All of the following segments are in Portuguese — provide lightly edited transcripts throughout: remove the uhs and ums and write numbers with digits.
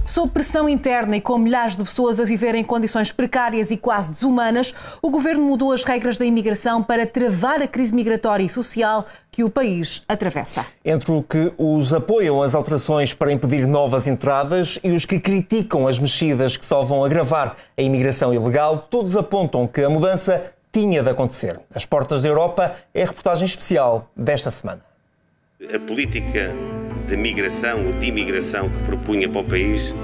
Sob pressão interna e com milhares de pessoas a viver em condições precárias e quase desumanas, o governo mudou as regras da imigração para travar a crise migratória e social que o país atravessa. Entre o que os apoiam as alterações para impedir novas entradas e os que criticam as mexidas que só vão agravar a imigração ilegal, todos apontam que a mudança tinha de acontecer. As portas da Europa é a reportagem especial desta semana. A política de migração ou de imigração que propunha para o país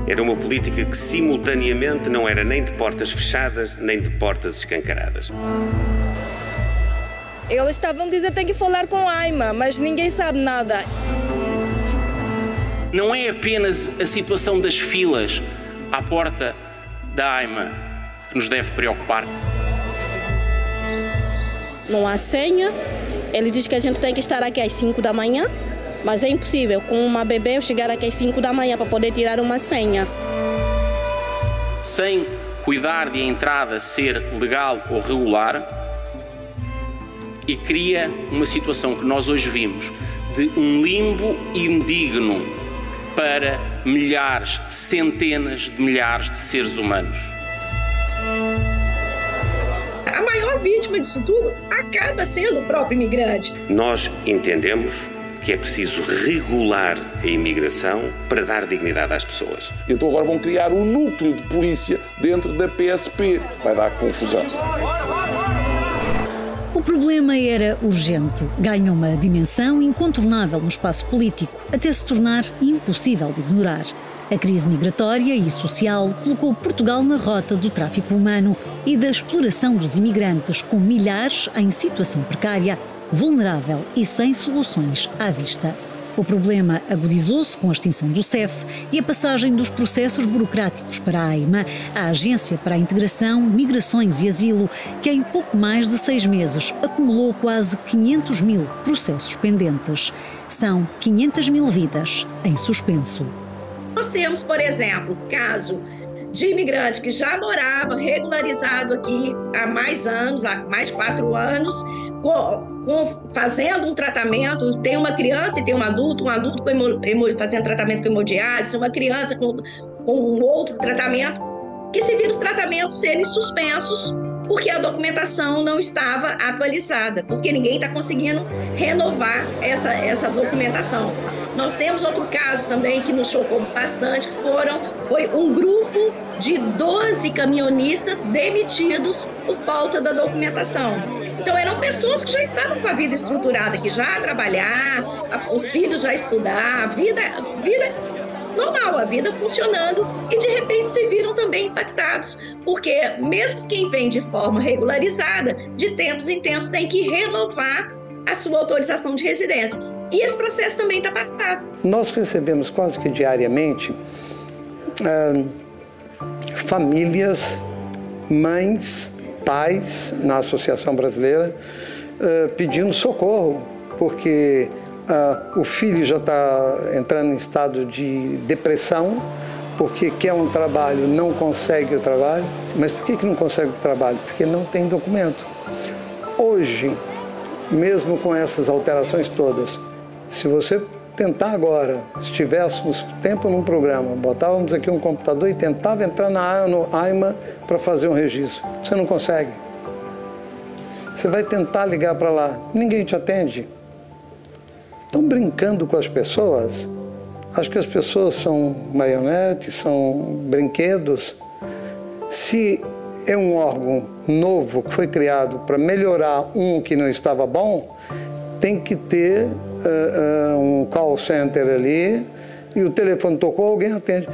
era uma política que simultaneamente não era nem de portas fechadas nem de portas escancaradas. Eles estavam dizendo que tem que falar com a AIMA, mas ninguém sabe nada. Não é apenas a situação das filas à porta da AIMA que nos deve preocupar. Não há senha. Ele diz que a gente tem que estar aqui às 5 da manhã, mas é impossível com uma bebê eu chegar aqui às 5 da manhã para poder tirar uma senha. Sem cuidar de a entrada ser legal ou regular, e cria uma situação que nós hoje vimos de um limbo indigno para milhares, centenas de milhares de seres humanos. A maior vítima disso tudo acaba sendo o próprio imigrante. Nós entendemos que é preciso regular a imigração para dar dignidade às pessoas. Então agora vão criar um núcleo de polícia dentro da PSP. Vai dar confusão. O problema era urgente. Ganhou uma dimensão incontornável no espaço político, até se tornar impossível de ignorar. A crise migratória e social colocou Portugal na rota do tráfico humano e da exploração dos imigrantes, com milhares em situação precária, vulnerável e sem soluções à vista. O problema agudizou-se com a extinção do CEF e a passagem dos processos burocráticos para a AIMA, a Agência para a Integração, Migrações e Asilo, que em pouco mais de 6 meses acumulou quase 500 mil processos pendentes. São 500 mil vidas em suspenso. Nós temos, por exemplo, caso de imigrante que já morava regularizado aqui há mais anos, há mais de 4 anos, fazendo um tratamento, tem uma criança e tem um adulto fazendo tratamento com hemodiálise, uma criança com um outro tratamento, que se viram os tratamentos serem suspensos porque a documentação não estava atualizada, porque ninguém está conseguindo renovar essa documentação. Nós temos outro caso também que nos chocou bastante, que foi um grupo de 12 caminhonistas demitidos por falta da documentação. Então eram pessoas que já estavam com a vida estruturada, que já trabalhar, os filhos já estudar, a vida normal, a vida funcionando, e de repente se viram também impactados, porque mesmo quem vem de forma regularizada, de tempos em tempos tem que renovar a sua autorização de residência. E esse processo também está parado. Nós recebemos quase que diariamente famílias, mães, pais, na Associação Brasileira, pedindo socorro, porque o filho já está entrando em estado de depressão, porque quer um trabalho, não consegue o trabalho. Mas por que não consegue o trabalho? Porque não tem documento. Hoje, mesmo com essas alterações todas, se você tentar agora, se tivéssemos tempo num programa, botávamos aqui um computador e tentava entrar no AIMA para fazer um registro, você não consegue. Você vai tentar ligar para lá, ninguém te atende. Estão brincando com as pessoas. Acho que as pessoas são marionetes, são brinquedos. Se é um órgão novo que foi criado para melhorar um que não estava bom, tem que ter um call center ali e o telefone tocou, alguém atende.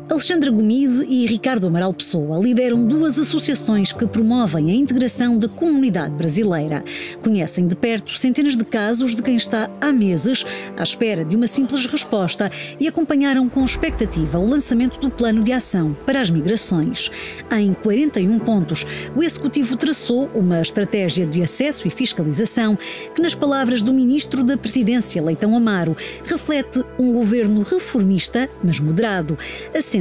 Alexandra Gomide e Ricardo Amaral Pessoa lideram 2 associações que promovem a integração da comunidade brasileira. Conhecem de perto centenas de casos de quem está há meses à espera de uma simples resposta e acompanharam com expectativa o lançamento do Plano de Ação para as Migrações. Em 41 pontos, o Executivo traçou uma estratégia de acesso e fiscalização que, nas palavras do Ministro da Presidência, Leitão Amaro, reflete um governo reformista, mas moderado, assente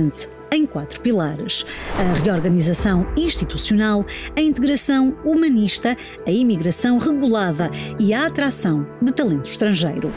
em 4 pilares: a reorganização institucional, a integração humanista, a imigração regulada e a atração de talento estrangeiro.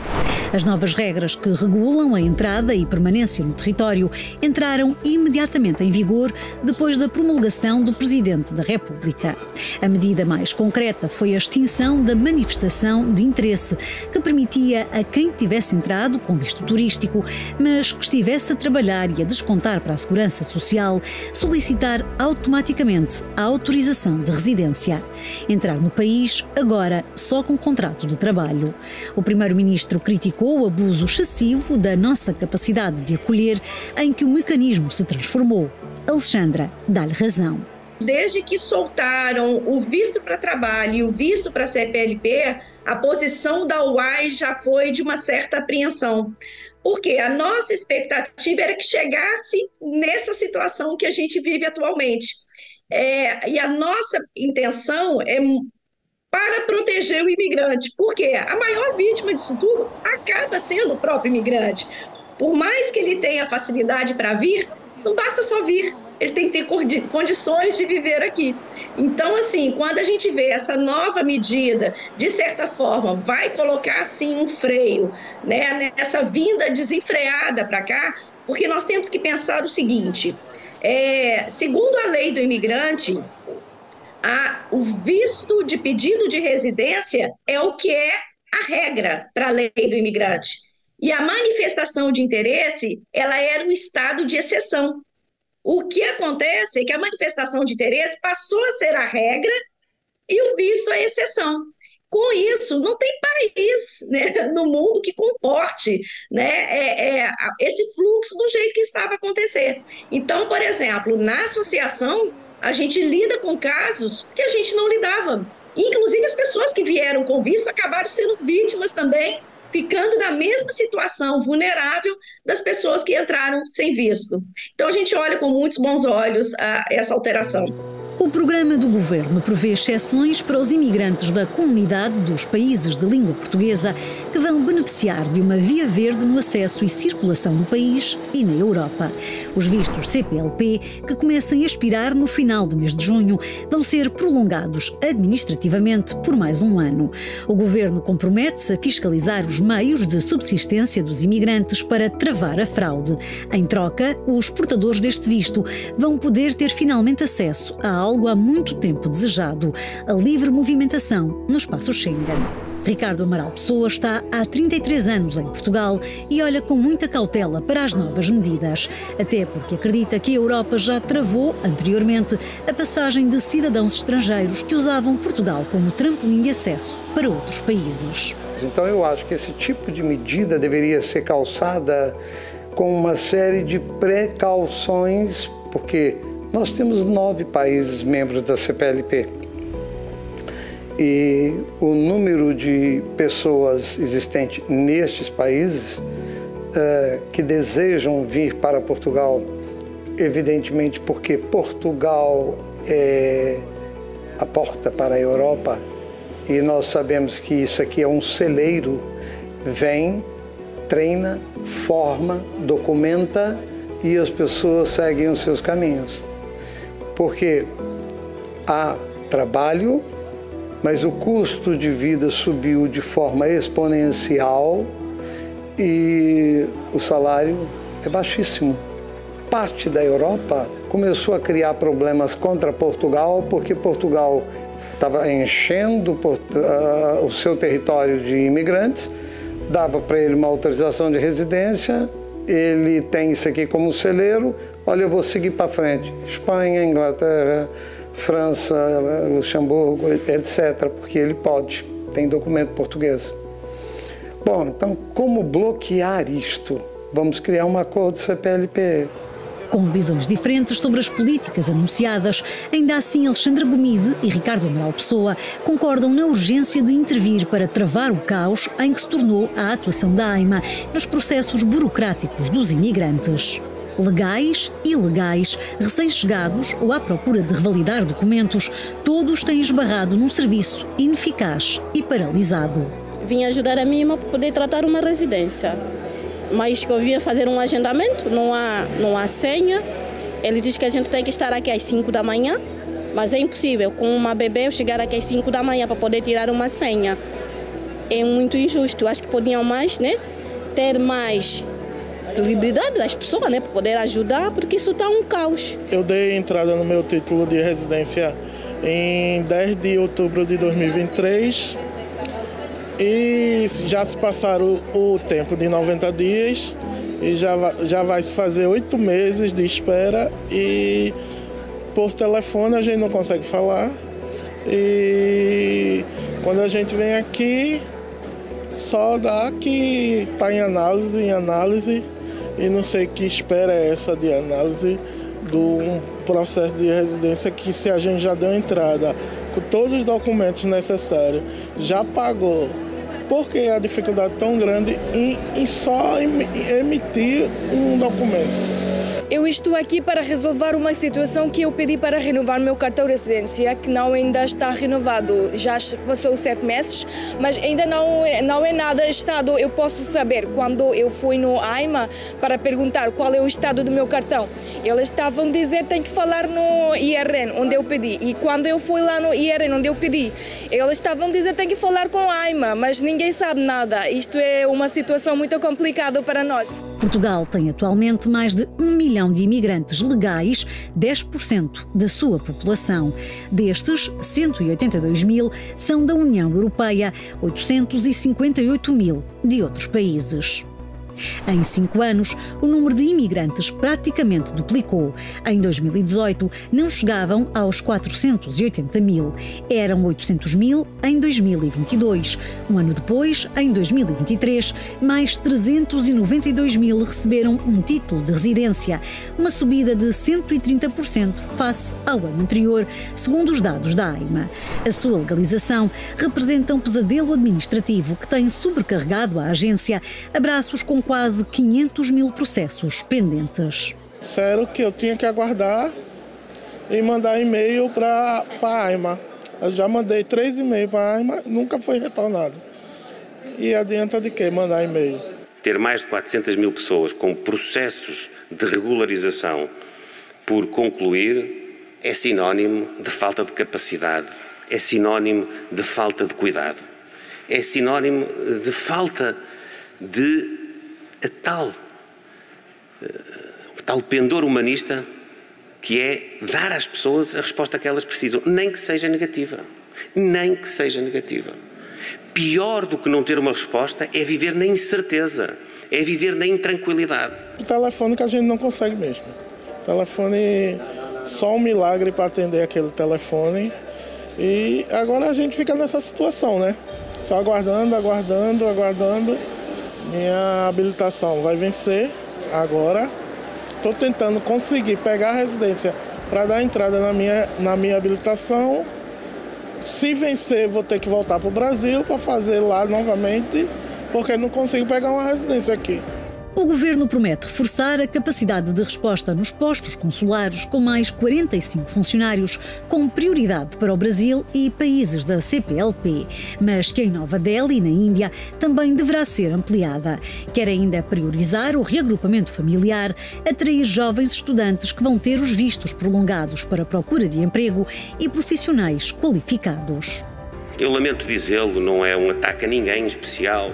As novas regras que regulam a entrada e permanência no território entraram imediatamente em vigor depois da promulgação do Presidente da República. A medida mais concreta foi a extinção da manifestação de interesse, que permitia a quem tivesse entrado com visto turístico, mas que estivesse a trabalhar e a descontar para a Segurança Social, solicitar automaticamente a autorização de residência. Entrar no país agora só com contrato de trabalho. O Primeiro-Ministro criticou o abuso excessivo da nossa capacidade de acolher, em que o mecanismo se transformou. Alexandra dá-lhe razão. Desde que soltaram o visto para trabalho e o visto para CPLP, a posição da UAI já foi de uma certa apreensão. Porque a nossa expectativa era que chegasse nessa situação que a gente vive atualmente. E a nossa intenção é para proteger o imigrante, porque a maior vítima disso tudo acaba sendo o próprio imigrante. Por mais que ele tenha facilidade para vir, não basta só vir. Ele tem que ter condições de viver aqui. Então, assim, quando a gente vê essa nova medida, de certa forma, vai colocar, assim, um freio, né, nessa vinda desenfreada para cá, porque nós temos que pensar o seguinte, segundo a lei do imigrante, o visto de pedido de residência é o que é a regra para a lei do imigrante. E a manifestação de interesse, ela era um estado de exceção. O que acontece é que a manifestação de interesse passou a ser a regra e o visto a exceção. Com isso, não tem país, né, no mundo que comporte, né, esse fluxo do jeito que estava a acontecer. Então, por exemplo, na associação, a gente lida com casos que a gente não lidava. Inclusive, as pessoas que vieram com visto acabaram sendo vítimas também, ficando na mesma situação vulnerável das pessoas que entraram sem visto. Então, a gente olha com muitos bons olhos essa alteração. O programa do governo prevê exceções para os imigrantes da comunidade dos países de língua portuguesa que vão beneficiar de uma via verde no acesso e circulação no país e na Europa. Os vistos CPLP, que começam a expirar no final do mês de junho, vão ser prolongados administrativamente por mais um ano. O governo compromete-se a fiscalizar os meios de subsistência dos imigrantes para travar a fraude. Em troca, os portadores deste visto vão poder ter finalmente acesso a algo há muito tempo desejado: a livre movimentação no espaço Schengen. Ricardo Amaral Pessoa está há 33 anos em Portugal e olha com muita cautela para as novas medidas, até porque acredita que a Europa já travou anteriormente a passagem de cidadãos estrangeiros que usavam Portugal como trampolim de acesso para outros países. Então eu acho que esse tipo de medida deveria ser calçada com uma série de precauções, porque nós temos 9 países membros da CPLP e o número de pessoas existentes nestes países que desejam vir para Portugal, evidentemente porque Portugal é a porta para a Europa e nós sabemos que isso aqui é um celeiro, vem, treina, forma, documenta e as pessoas seguem os seus caminhos. Porque há trabalho, mas o custo de vida subiu de forma exponencial e o salário é baixíssimo. Parte da Europa começou a criar problemas contra Portugal, porque Portugal estava enchendo o seu território de imigrantes, dava para ele uma autorização de residência, ele tem isso aqui como celeiro, olha, eu vou seguir para frente. Espanha, Inglaterra, França, Luxemburgo, etc., porque ele pode, tem documento português. Bom, então, como bloquear isto? Vamos criar um acordo CPLP. Com visões diferentes sobre as políticas anunciadas, ainda assim Alexandra Gomide e Ricardo Amaral Pessoa concordam na urgência de intervir para travar o caos em que se tornou a atuação da AIMA nos processos burocráticos dos imigrantes. Legais, ilegais, recém-chegados ou à procura de revalidar documentos, todos têm esbarrado num serviço ineficaz e paralisado. Vim ajudar a minha irmã para poder tratar uma residência. Mas que eu vinha fazer um agendamento, não há senha, Ele diz que a gente tem que estar aqui às 5 da manhã, mas é impossível com uma bebê eu chegar aqui às 5 da manhã para poder tirar uma senha. É muito injusto. Acho que podiam mais, né, ter mais liberdade das pessoas, né, para poder ajudar, porque isso está um caos. Eu dei entrada no meu título de residência em 10 de outubro de 2023 e já se passaram o tempo de 90 dias e já vai se fazer 8 meses de espera e por telefone a gente não consegue falar e quando a gente vem aqui só dá que está em análise e não sei que espera é essa de análise do processo de residência que se a gente já deu entrada com todos os documentos necessários, já pagou. Por que a dificuldade tão grande em só emitir um documento? Eu estou aqui para resolver uma situação que eu pedi para renovar meu cartão de residência, que não ainda está renovado. Já passou 7 meses, mas ainda não é nada estado. Eu posso saber quando eu fui no AIMA para perguntar qual é o estado do meu cartão. Eles estavam a dizer que tem que falar no IRN, onde eu pedi. E quando eu fui lá no IRN, onde eu pedi, eles estavam a dizer que tem que falar com o AIMA, mas ninguém sabe nada. Isto é uma situação muito complicada para nós. Portugal tem atualmente mais de 1 milhão de imigrantes legais, 10% da sua população. Destes, 182 mil são da União Europeia, 858 mil de outros países. Em 5 anos, o número de imigrantes praticamente duplicou. Em 2018, não chegavam aos 480 mil. Eram 800 mil em 2022. Um ano depois, em 2023, mais 392 mil receberam um título de residência, uma subida de 130% face ao ano anterior, segundo os dados da AIMA. A sua legalização representa um pesadelo administrativo que tem sobrecarregado a agência, abraços com quase 500 mil processos pendentes. Sério que eu tinha que aguardar e mandar e-mail para a AIMA. Eu já mandei 3 e-mails para a AIMA, nunca foi retornado. E adianta de quê mandar e-mail? Ter mais de 400 mil pessoas com processos de regularização por concluir é sinónimo de falta de capacidade, é sinónimo de falta de cuidado, é sinónimo de falta de tal pendor humanista que é dar às pessoas a resposta que elas precisam, nem que seja negativa. Nem que seja negativa. Pior do que não ter uma resposta é viver na incerteza, é viver na intranquilidade. O telefone que a gente não consegue mesmo. O telefone, só um milagre para atender aquele telefone. E agora a gente fica nessa situação, né? Só aguardando. Minha habilitação vai vencer agora. Estou tentando conseguir pegar a residência para dar entrada na minha habilitação. Se vencer, vou ter que voltar para o Brasil para fazer lá novamente, porque não consigo pegar uma residência aqui. O governo promete reforçar a capacidade de resposta nos postos consulares com mais 45 funcionários, com prioridade para o Brasil e países da CPLP, mas que em Nova Delhi e na Índia também deverá ser ampliada. Quer ainda priorizar o reagrupamento familiar, atrair jovens estudantes que vão ter os vistos prolongados para procura de emprego e profissionais qualificados. Eu lamento dizê-lo, não é um ataque a ninguém em especial,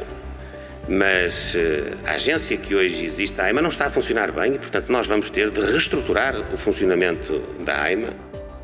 mas a agência que hoje existe, a AIMA, não está a funcionar bem e, portanto, nós vamos ter de reestruturar o funcionamento da AIMA.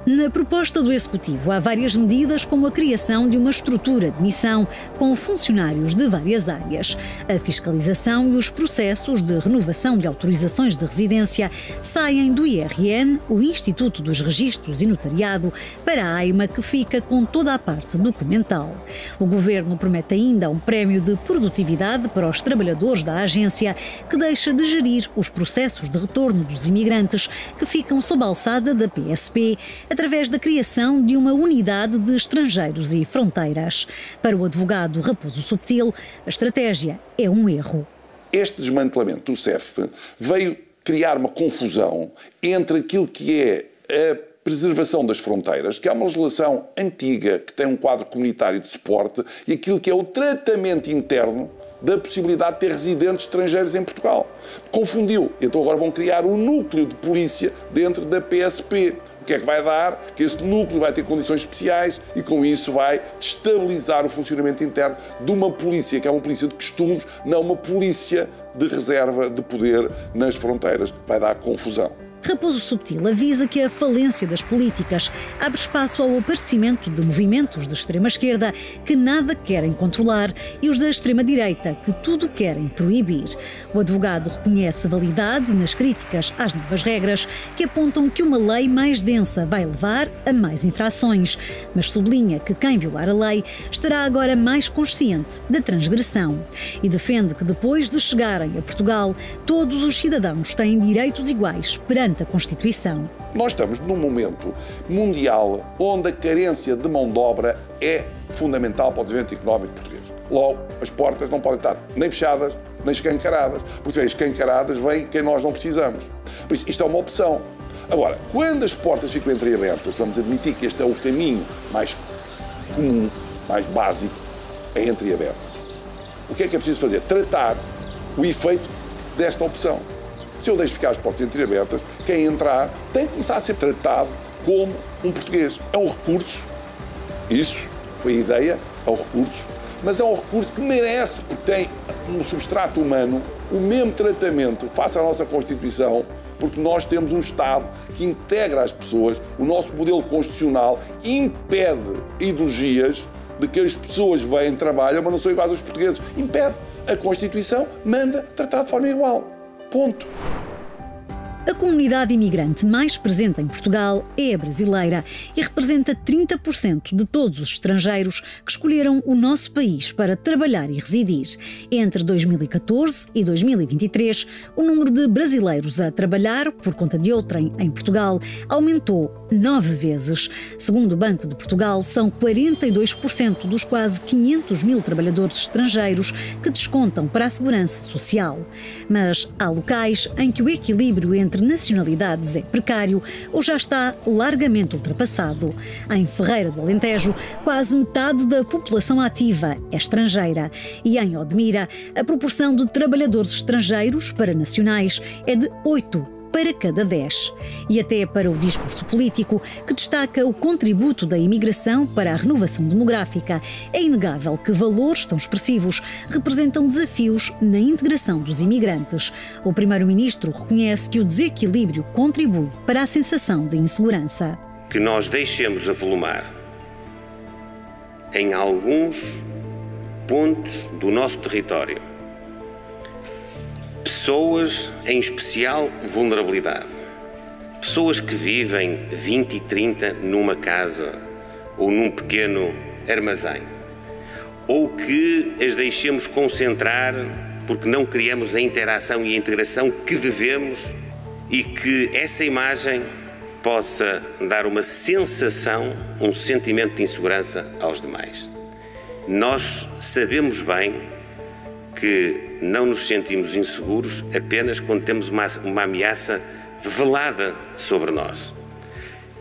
Na proposta do Executivo há várias medidas, como a criação de uma estrutura de missão com funcionários de várias áreas. A fiscalização e os processos de renovação de autorizações de residência saem do IRN, o Instituto dos Registros e Notariado, para a AIMA, que fica com toda a parte documental. O Governo promete ainda um prémio de produtividade para os trabalhadores da agência, que deixa de gerir os processos de retorno dos imigrantes que ficam sob a alçada da PSP, através da criação de uma unidade de estrangeiros e fronteiras. Para o advogado Raposo Subtil, a estratégia é um erro. Este desmantelamento do CEF veio criar uma confusão entre aquilo que é a preservação das fronteiras, que é uma legislação antiga, que tem um quadro comunitário de suporte, e aquilo que é o tratamento interno da possibilidade de ter residentes estrangeiros em Portugal. Confundiu. Então agora vão criar um núcleo de polícia dentro da PSP. O que é que vai dar? Que esse núcleo vai ter condições especiais e com isso vai destabilizar o funcionamento interno de uma polícia, que é uma polícia de costumes, não uma polícia de reserva de poder nas fronteiras. Vai dar confusão. Raposo Subtil avisa que a falência das políticas abre espaço ao aparecimento de movimentos de extrema-esquerda que nada querem controlar e os da extrema-direita que tudo querem proibir. O advogado reconhece validade nas críticas às novas regras que apontam que uma lei mais densa vai levar a mais infrações, mas sublinha que quem violar a lei estará agora mais consciente da transgressão e defende que depois de chegarem a Portugal, todos os cidadãos têm direitos iguais perante a Constituição. Nós estamos num momento mundial onde a carência de mão de obra é fundamental para o desenvolvimento económico português. Logo, as portas não podem estar nem fechadas, nem escancaradas, porque escancaradas vem quem nós não precisamos. Por isso, isto é uma opção. Agora, quando as portas ficam entreabertas, vamos admitir que este é o caminho mais comum, mais básico, é entreaberta. O que é preciso fazer? Tratar o efeito desta opção. Se eu deixo ficar as portas entreabertas, quem entrar tem que começar a ser tratado como um português. É um recurso, isso foi a ideia, é um recurso, mas é um recurso que merece, porque tem um substrato humano, o mesmo tratamento face à nossa Constituição, porque nós temos um Estado que integra as pessoas, o nosso modelo constitucional impede ideologias de que as pessoas vêm, trabalham, mas não são iguais aos portugueses. Impede. A Constituição manda tratar de forma igual. Ponto. A comunidade imigrante mais presente em Portugal é a brasileira e representa 30% de todos os estrangeiros que escolheram o nosso país para trabalhar e residir. Entre 2014 e 2023, o número de brasileiros a trabalhar por conta de outrem em Portugal aumentou 9 vezes. Segundo o Banco de Portugal, são 42% dos quase 500 mil trabalhadores estrangeiros que descontam para a segurança social. Mas há locais em que o equilíbrio entre nacionalidades é precário ou já está largamente ultrapassado. Em Ferreira do Alentejo, quase metade da população ativa é estrangeira e em Odmira, a proporção de trabalhadores estrangeiros para nacionais é de 8 para cada 10. E até para o discurso político, que destaca o contributo da imigração para a renovação demográfica, é inegável que valores tão expressivos representam desafios na integração dos imigrantes. O primeiro-ministro reconhece que o desequilíbrio contribui para a sensação de insegurança. Que nós deixemos avolumar em alguns pontos do nosso território pessoas em especial vulnerabilidade, pessoas que vivem 20 e 30 numa casa ou num pequeno armazém, ou que as deixemos concentrar porque não criamos a interação e a integração que devemos e que essa imagem possa dar uma sensação, um sentimento de insegurança aos demais. Nós sabemos bem que não nos sentimos inseguros apenas quando temos uma ameaça velada sobre nós.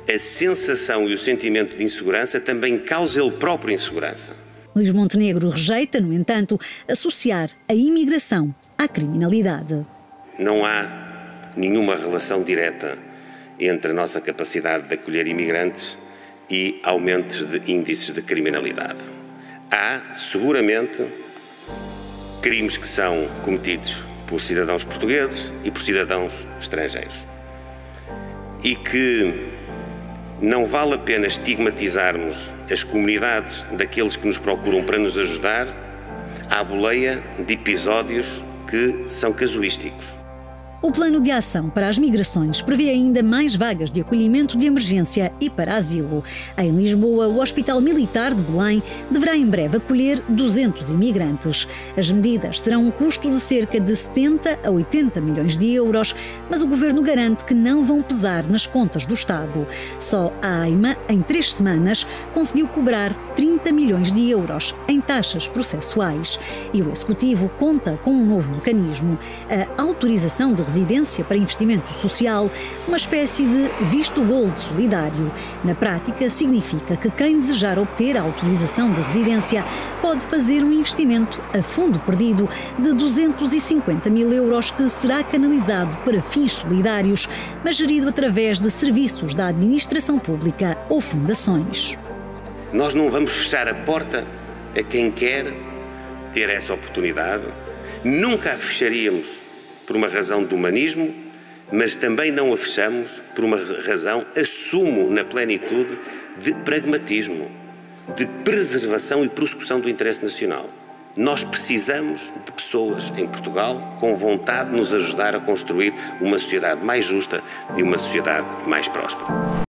A sensação e o sentimento de insegurança também causa ele próprio insegurança. Luís Montenegro rejeita, no entanto, associar a imigração à criminalidade. Não há nenhuma relação direta entre a nossa capacidade de acolher imigrantes e aumentos de índices de criminalidade. Há, seguramente, crimes que são cometidos por cidadãos portugueses e por cidadãos estrangeiros. E que não vale a pena estigmatizarmos as comunidades daqueles que nos procuram para nos ajudar à boleia de episódios que são casuísticos. O Plano de Ação para as Migrações prevê ainda mais vagas de acolhimento de emergência e para asilo. Em Lisboa, o Hospital Militar de Belém deverá em breve acolher 200 imigrantes. As medidas terão um custo de cerca de 70 a 80 milhões de euros, mas o Governo garante que não vão pesar nas contas do Estado. Só a AIMA, em 3 semanas, conseguiu cobrar 30 milhões de euros em taxas processuais. E o Executivo conta com um novo mecanismo, a autorização de residência para investimento social, uma espécie de visto gold solidário. Na prática, significa que quem desejar obter a autorização de residência pode fazer um investimento a fundo perdido de 250 mil euros que será canalizado para fins solidários, mas gerido através de serviços da administração pública ou fundações. Nós não vamos fechar a porta a quem quer ter essa oportunidade. Nunca a fecharíamos por uma razão de humanismo, mas também não a fechamos por uma razão, assumo na plenitude, de pragmatismo, de preservação e prossecução do interesse nacional. Nós precisamos de pessoas em Portugal com vontade de nos ajudar a construir uma sociedade mais justa e uma sociedade mais próspera.